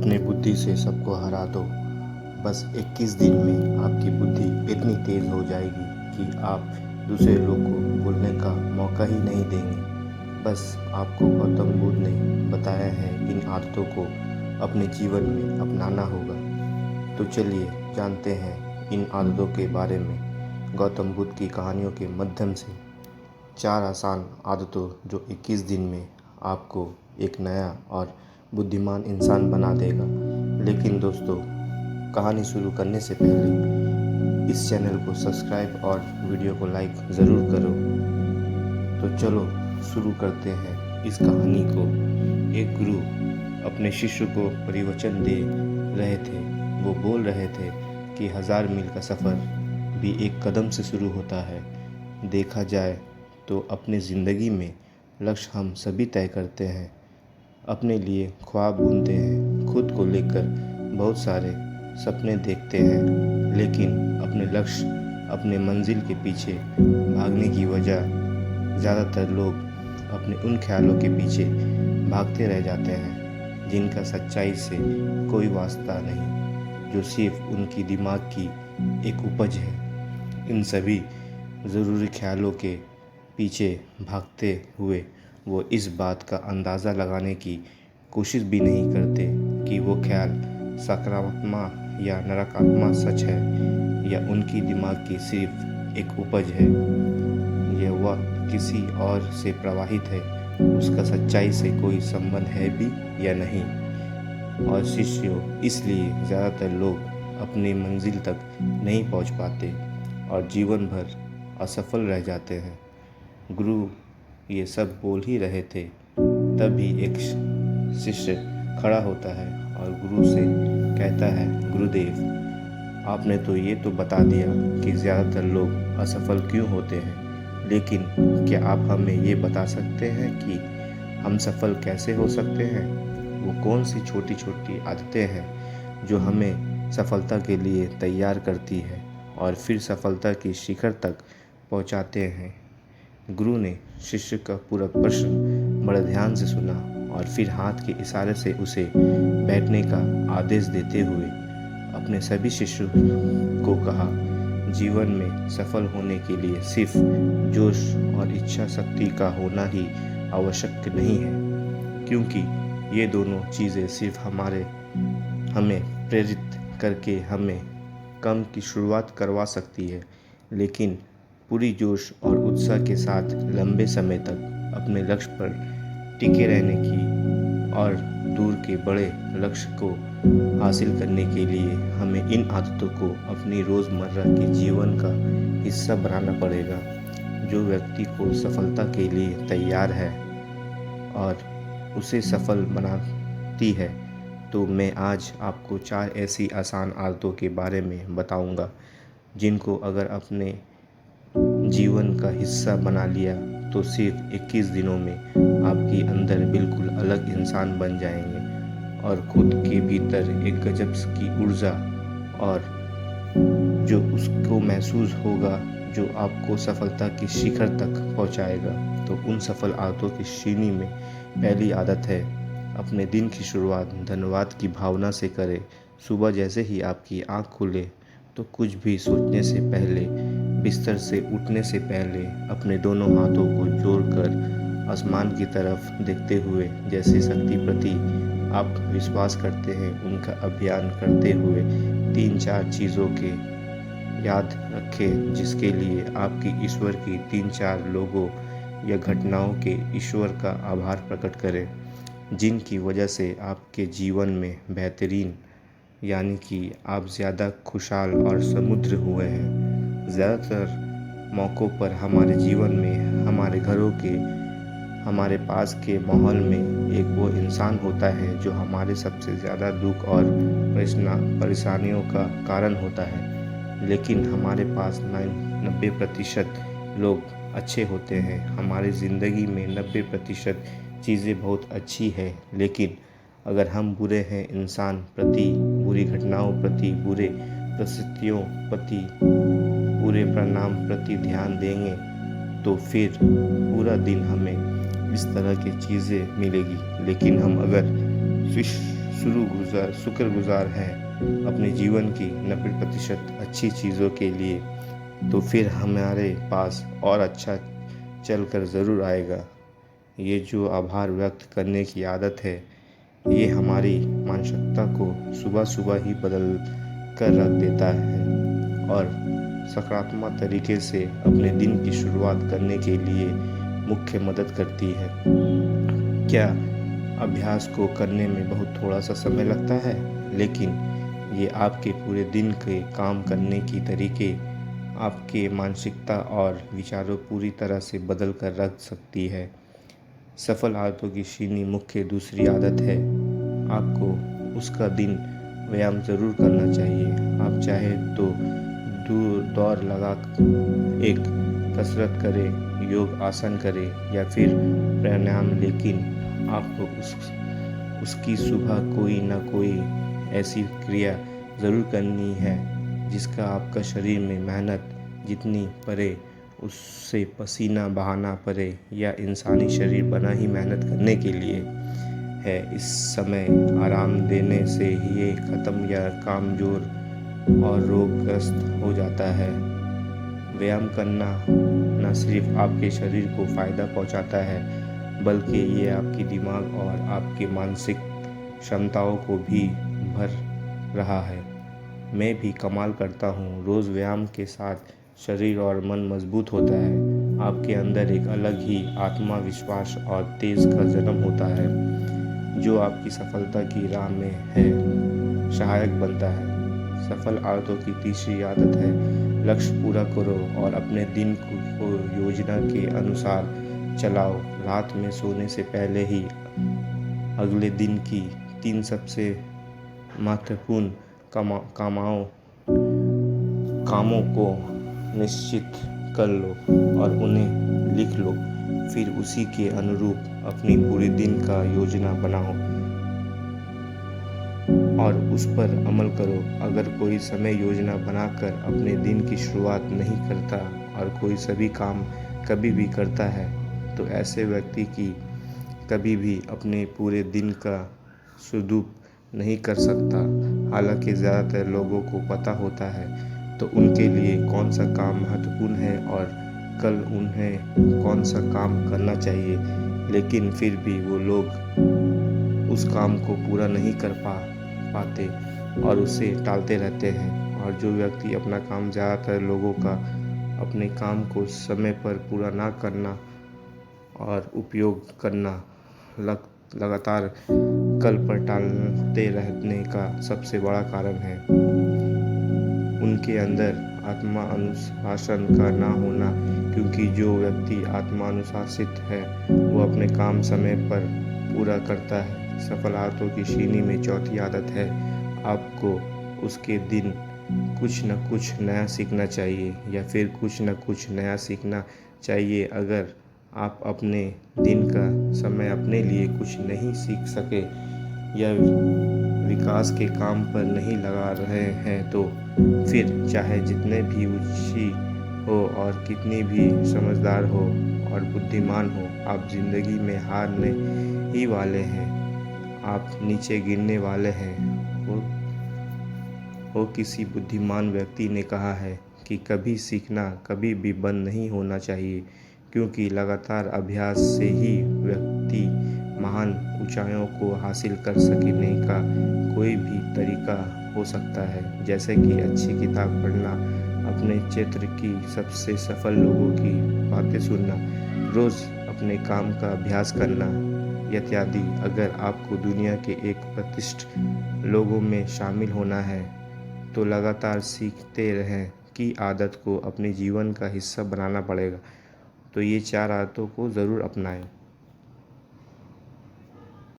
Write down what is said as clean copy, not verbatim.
अपने बुद्धि से सबको हरा दो। बस 21 दिन में आपकी बुद्धि इतनी तेज हो जाएगी कि आप दूसरे लोग को बोलने का मौका ही नहीं देंगे। बस आपको गौतम बुद्ध ने बताया है, इन आदतों को अपने जीवन में अपनाना होगा। तो चलिए जानते हैं इन आदतों के बारे में गौतम बुद्ध की कहानियों के माध्यम से। 4 आसान आदतों जो 21 दिन में आपको एक नया और बुद्धिमान इंसान बना देगा। लेकिन दोस्तों, कहानी शुरू करने से पहले इस चैनल को सब्सक्राइब और वीडियो को लाइक ज़रूर करो। तो चलो शुरू करते हैं इस कहानी को। एक गुरु अपने शिष्य को प्रवचन दे रहे थे। वो बोल रहे थे कि 1000 मील का सफ़र भी एक कदम से शुरू होता है। देखा जाए तो अपनी ज़िंदगी में लक्ष्य हम सभी तय करते हैं, अपने लिए ख्वाब बुनते हैं, खुद को लेकर बहुत सारे सपने देखते हैं, लेकिन अपने लक्ष्य, अपने मंजिल के पीछे भागने की वजह ज़्यादातर लोग अपने उन ख्यालों के पीछे भागते रह जाते हैं जिनका सच्चाई से कोई वास्ता नहीं, जो सिर्फ उनकी दिमाग की एक उपज है। इन सभी ज़रूरी ख्यालों के पीछे भागते हुए वो इस बात का अंदाज़ा लगाने की कोशिश भी नहीं करते कि वो ख्याल सकारात्मक या नकारात्मक सच है, या उनकी दिमाग की सिर्फ एक उपज है, या वह किसी और से प्रवाहित है, उसका सच्चाई से कोई संबंध है भी या नहीं। और शिष्यों, इसलिए ज़्यादातर लोग अपनी मंजिल तक नहीं पहुंच पाते और जीवन भर असफल रह जाते हैं। गुरु ये सब बोल ही रहे थे, तभी एक शिष्य खड़ा होता है और गुरु से कहता है, गुरुदेव, आपने तो ये तो बता दिया कि ज़्यादातर लोग असफल क्यों होते हैं, लेकिन क्या आप हमें ये बता सकते हैं कि हम सफल कैसे हो सकते हैं? वो कौन सी छोटी छोटी आदतें हैं जो हमें सफलता के लिए तैयार करती है और फिर सफलता की शिखर तक पहुंचाते हैं? गुरु ने शिष्य का पूरा प्रश्न बड़े ध्यान से सुना और फिर हाथ के इशारे से उसे बैठने का आदेश देते हुए अपने सभी शिष्यों को कहा, जीवन में सफल होने के लिए सिर्फ जोश और इच्छा शक्ति का होना ही आवश्यक नहीं है, क्योंकि ये दोनों चीज़ें सिर्फ हमें प्रेरित करके हमें काम की शुरुआत करवा सकती है, लेकिन पूरी जोश और उत्साह के साथ लंबे समय तक अपने लक्ष्य पर टिके रहने की और दूर के बड़े लक्ष्य को हासिल करने के लिए हमें इन आदतों को अपनी रोज़मर्रा के जीवन का हिस्सा बनाना पड़ेगा। जो व्यक्ति को सफलता के लिए तैयार है और उसे सफल बनाती है, तो मैं आज आपको 4 ऐसी आसान आदतों के बारे में बताऊंगा जिनको अगर अपने जीवन का हिस्सा बना लिया तो सिर्फ 21 दिनों में आपके अंदर बिल्कुल अलग इंसान बन जाएंगे और खुद के भीतर एक गजब की ऊर्जा और जो उसको महसूस होगा, जो आपको सफलता की शिखर तक पहुंचाएगा। तो उन सफल आदतों की श्रेणी में पहली आदत है, अपने दिन की शुरुआत धन्यवाद की भावना से करें। सुबह जैसे ही आपकी आँख खुले तो कुछ भी सोचने से पहले, बिस्तर से उठने से पहले अपने दोनों हाथों को जोड़कर आसमान की तरफ देखते हुए, जैसे शक्ति प्रति आप विश्वास करते हैं, उनका अभियान करते हुए 3-4 चीज़ों के याद रखें जिसके लिए आपकी ईश्वर की 3-4 लोगों या घटनाओं के ईश्वर का आभार प्रकट करें, जिनकी वजह से आपके जीवन में बेहतरीन, यानी कि आप ज़्यादा खुशहाल और समृद्ध हुए हैं। ज़्यादातर मौक़ों पर हमारे जीवन में, हमारे घरों के, हमारे पास के माहौल में एक वो इंसान होता है जो हमारे सबसे ज़्यादा दुख और परेशानियों का कारण होता है, लेकिन हमारे पास 90% लोग अच्छे होते हैं। हमारी ज़िंदगी में 90% चीज़ें बहुत अच्छी है, लेकिन अगर हम बुरे हैं इंसान प्रति, बुरी घटनाओं प्रति, बुरे परिस्थितियों प्रति, बुरे परिणाम प्रति ध्यान देंगे तो फिर पूरा दिन हमें इस तरह की चीज़ें मिलेगी। लेकिन हम अगर शुक्रगुजार हैं अपने जीवन की 90% अच्छी चीज़ों के लिए, तो फिर हमारे पास और अच्छा चल कर ज़रूर आएगा। ये जो आभार व्यक्त करने की आदत है, ये हमारी मानसिकता को सुबह सुबह ही बदल कर रख देता है और सकारात्मक तरीके से अपने दिन की शुरुआत करने के लिए मुख्य मदद करती है। क्या अभ्यास को करने में बहुत थोड़ा सा समय लगता है, लेकिन ये आपके पूरे दिन के काम करने की तरीके, आपके मानसिकता और विचारों पूरी तरह से बदल कर रख सकती है। सफल आदतों की श्रेणी मुख्य दूसरी आदत है, आपको उसका दिन व्यायाम ज़रूर करना चाहिए। आप चाहे तो दौड़ लगा एक कसरत करें, योग आसन करें या फिर प्राणायाम, लेकिन आपको उसकी सुबह कोई ना कोई ऐसी क्रिया ज़रूर करनी है जिसका आपका शरीर में मेहनत जितनी पड़े उससे पसीना बहाना पड़े, या इंसानी शरीर बना ही मेहनत करने के लिए है। इस समय आराम देने से ही ये ख़त्म या कमज़ोर और रोगग्रस्त हो जाता है। व्यायाम करना न सिर्फ आपके शरीर को फ़ायदा पहुंचाता है, बल्कि ये आपके दिमाग और आपके मानसिक क्षमताओं को भी भर रहा है। मैं भी कमाल करता हूँ, रोज़ व्यायाम के साथ शरीर और मन मजबूत होता है। आपके अंदर एक अलग ही आत्मविश्वास और तेज का जन्म होता है, जो आपकी सफलता की राह में है सहायक बनता है। सफल आदतों की तीसरी आदत है, लक्ष्य पूरा करो और अपने दिन को योजना के अनुसार चलाओ। रात में सोने से पहले ही अगले दिन की 3 सबसे महत्वपूर्ण कामों को निश्चित कर लो और उन्हें लिख लो। फिर उसी के अनुरूप अपनी पूरे दिन का योजना बनाओ और उस पर अमल करो। अगर कोई समय योजना बनाकर अपने दिन की शुरुआत नहीं करता और कोई सभी काम कभी भी करता है, तो ऐसे व्यक्ति की कभी भी अपने पूरे दिन का सदुपयोग नहीं कर सकता। हालांकि ज़्यादातर लोगों को पता होता है तो उनके लिए कौन सा काम महत्वपूर्ण है और कल उन्हें कौन सा काम करना चाहिए, लेकिन फिर भी वो लोग उस काम को पूरा नहीं कर पाते और उसे टालते रहते हैं। और जो व्यक्ति अपना काम, ज़्यादातर लोगों का अपने काम को समय पर पूरा ना करना और उपयोग करना लगातार कल पर टालते रहने का सबसे बड़ा कारण है उनके अंदर आत्मानुशासन का ना होना। क्योंकि जो व्यक्ति आत्मानुशासित है वो अपने काम समय पर पूरा करता है। सफल आदतों की श्रेणी में चौथी आदत है, आपको उसके दिन कुछ न कुछ नया सीखना चाहिए या फिर कुछ न कुछ नया सीखना चाहिए। अगर आप अपने दिन का समय अपने लिए कुछ नहीं सीख सके या विकास के काम पर नहीं लगा रहे हैं, तो फिर चाहे जितने भी ऊंची हो और कितनी भी समझदार हो और बुद्धिमान हो, आप जिंदगी में हारने ही वाले हैं। आप नीचे गिरने वाले हैं। किसी बुद्धिमान व्यक्ति ने कहा है कि कभी सीखना कभी भी बंद नहीं होना चाहिए, क्योंकि लगातार अभ्यास से ही व्यक्ति महान ऊंचाइयों को हासिल कर सकने का कोई भी तरीका हो सकता है। जैसे कि अच्छी किताब पढ़ना, अपने क्षेत्र की सबसे सफल लोगों की बातें सुनना, रोज़ अपने काम का अभ्यास करना इत्यादि। अगर आपको दुनिया के एक प्रतिष्ठित लोगों में शामिल होना है तो लगातार सीखते रहें कि आदत को अपने जीवन का हिस्सा बनाना पड़ेगा। तो ये 4 आदतों को ज़रूर अपनाएं।